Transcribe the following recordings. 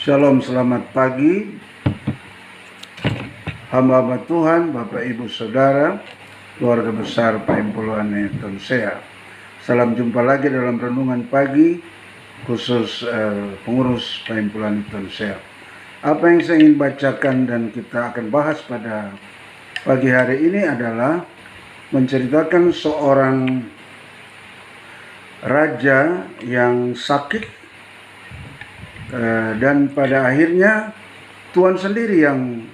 Shalom, selamat pagi hamba-hamba Tuhan, Bapak Ibu Saudara, keluarga besar Paimpuluhan Tonsea. Salam jumpa lagi dalam renungan pagi khusus pengurus Paimpuluhan Tonsea. Apa yang saya ingin bacakan dan kita akan bahas pada pagi hari ini adalah menceritakan seorang raja yang sakit, dan pada akhirnya Tuhan sendiri yang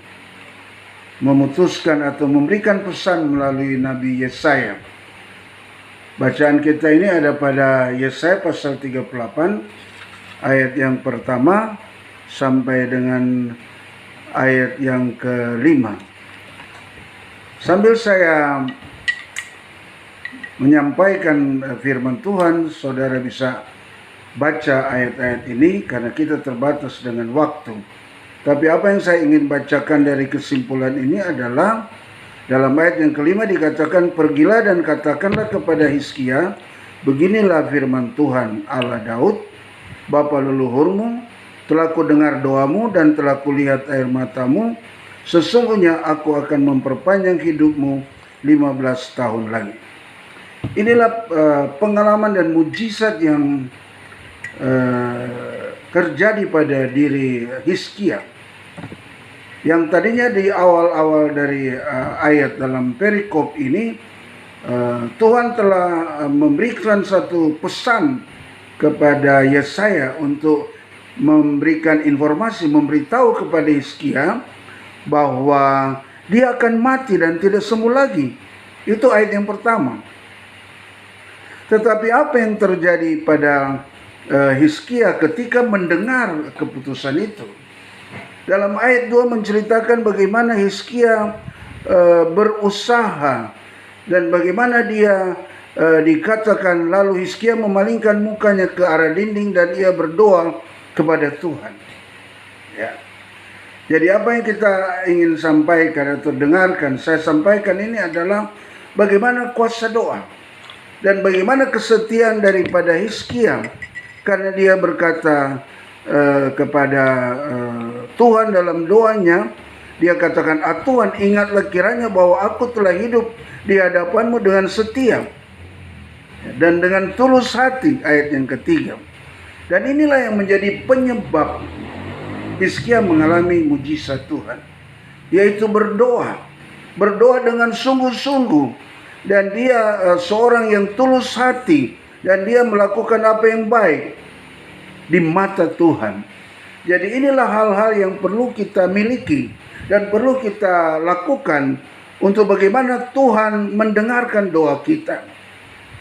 memutuskan atau memberikan pesan melalui Nabi Yesaya. Bacaan kita ini ada pada Yesaya pasal 38 ayat yang pertama sampai dengan ayat yang kelima. Sambil saya menyampaikan firman Tuhan, saudara bisa baca ayat-ayat ini karena kita terbatas dengan waktu. Tapi apa yang saya ingin bacakan dari kesimpulan ini adalah dalam ayat yang kelima dikatakan, pergilah dan katakanlah kepada Hizkia, beginilah firman Tuhan Allah Daud, bapa leluhurmu, telah ku dengar doamu dan telah ku lihat air matamu, sesungguhnya aku akan memperpanjang hidupmu 15 tahun lagi. Inilah pengalaman dan mujizat yang terjadi pada diri Hizkia, yang tadinya di awal-awal dari ayat dalam perikop ini Tuhan telah memberikan satu pesan kepada Yesaya untuk memberikan informasi, memberitahu kepada Hizkia bahwa dia akan mati dan tidak sembuh lagi. Itu ayat yang pertama. Tetapi apa yang terjadi pada Hizkia ketika mendengar keputusan itu? Dalam ayat 2 menceritakan bagaimana Hizkia berusaha dan bagaimana dia dikatakan lalu Hizkia memalingkan mukanya ke arah dinding dan ia berdoa kepada Tuhan. Ya. Jadi apa yang kita ingin sampaikan atau dengarkan, saya sampaikan ini adalah bagaimana kuasa doa dan bagaimana kesetiaan daripada Hizkia. Karena dia berkata kepada Tuhan dalam doanya, dia katakan, Tuhan, ingatlah kiranya bahwa aku telah hidup di hadapanmu dengan setia dan dengan tulus hati, ayat yang ketiga. Dan inilah yang menjadi penyebab Hizkia mengalami mujizat Tuhan, yaitu berdoa dengan sungguh-sungguh, dan dia seorang yang tulus hati, dan dia melakukan apa yang baik di mata Tuhan. Jadi inilah hal-hal yang perlu kita miliki dan perlu kita lakukan untuk bagaimana Tuhan mendengarkan doa kita.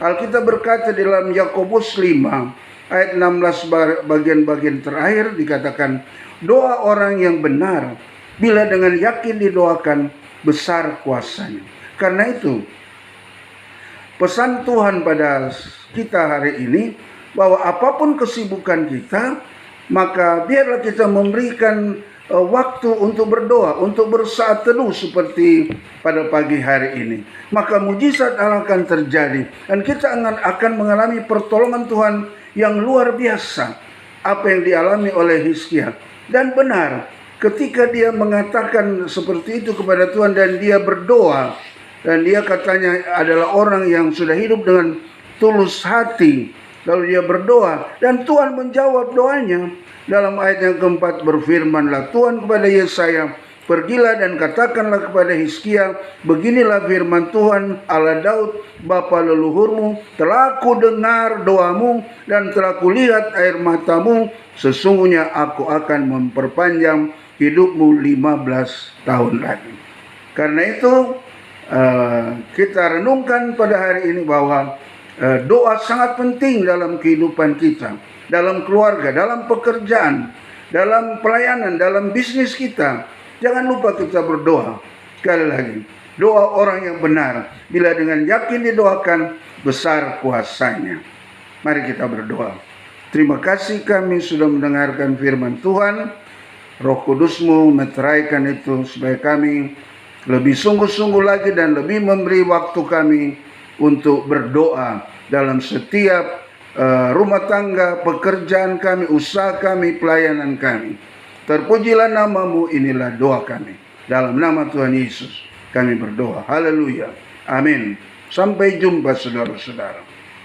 Alkitab berkata dalam Yakobus 5 ayat 16 bagian-bagian terakhir dikatakan, doa orang yang benar bila dengan yakin didoakan besar kuasanya. Karena itu pesan Tuhan pada kita hari ini bahwa apapun kesibukan kita, maka biarlah kita memberikan waktu untuk berdoa, untuk bersaat teduh seperti pada pagi hari ini. Maka mujizat Allah akan terjadi dan kita akan mengalami pertolongan Tuhan yang luar biasa. Apa yang dialami oleh Hizkia, dan benar ketika dia mengatakan seperti itu kepada Tuhan dan dia berdoa, dan dia katanya adalah orang yang sudah hidup dengan tulus hati. Lalu dia berdoa dan Tuhan menjawab doanya. Dalam ayat yang keempat berfirmanlah Tuhan kepada Yesaya, pergilah dan katakanlah kepada Hizkia, beginilah firman Tuhan Allah Daud, bapa leluhurmu, telah aku dengar doamu dan telah kulihat air matamu, sesungguhnya aku akan memperpanjang hidupmu 15 tahun lagi. Karena itu kita renungkan pada hari ini bahwa doa sangat penting dalam kehidupan kita, dalam keluarga, dalam pekerjaan, dalam pelayanan, dalam bisnis kita. Jangan lupa kita berdoa. Sekali lagi, doa orang yang benar bila dengan yakin didoakan besar kuasanya. Mari kita berdoa. Terima kasih kami sudah mendengarkan firman Tuhan. Roh Kudus-Mu meteraikan itu supaya kami lebih sungguh-sungguh lagi dan lebih memberi waktu kami untuk berdoa dalam setiap rumah tangga, pekerjaan kami, usaha kami, pelayanan kami. Terpujilah namamu, inilah doa kami. Dalam nama Tuhan Yesus kami berdoa. Haleluya. Amin. Sampai jumpa saudara-saudara.